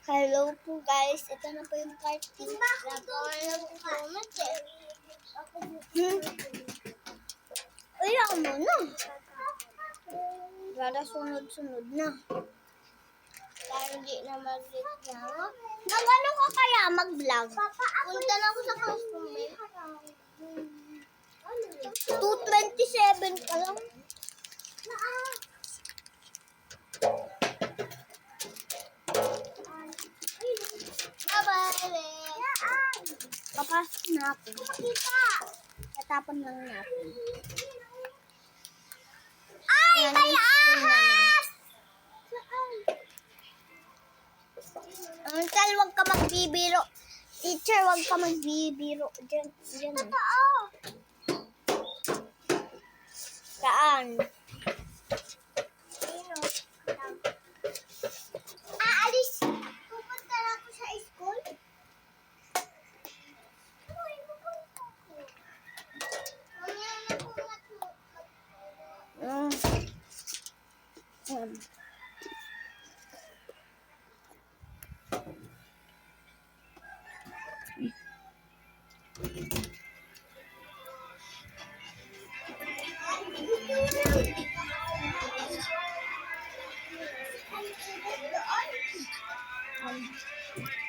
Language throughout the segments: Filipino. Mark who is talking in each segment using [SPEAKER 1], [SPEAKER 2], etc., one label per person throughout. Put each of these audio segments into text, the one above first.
[SPEAKER 1] Hello po guys, ito na po yung part 2. Nagawa na po comment eh. Ayaw mo na. Para sunod-sunod na. Para hindi na mag-reklamo. Nagano ka kaya mag-vlog? Punta na ako sa customer. 2:27 pa lang. Papasok na ako. Tatapon lang natin. Ay, may ahas! Tal, wag ka magbibiro. Teacher, wag ka magbibiro. Diyan. Totoo. Saan? Aalis. Pupunta na ako sa school.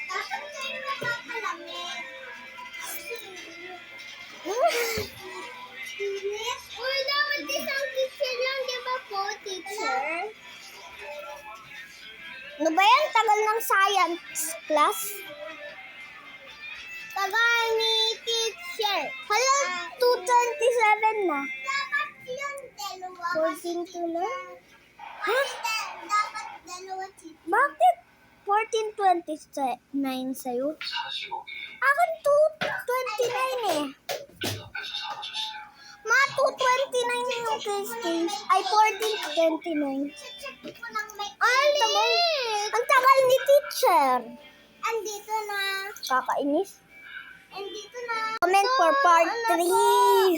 [SPEAKER 1] Dapat kayo mapapalamin. Uy, dapat isang teacher lang, di ba po, teacher? Ano ba yan? Tagal ng science class? Tagal ni teacher. Hala, 2:27 na. Dapat yung dalawa. 14 na? Ha? Dapat dalawa teacher. Bakit 14:29 sa'yo? Akin 2:29 eh. Ma, 2:29 yung case. Ay, 14:29. Ang tagal ni teacher. Andito na. Kakainis. Andito na. Comment for part 3.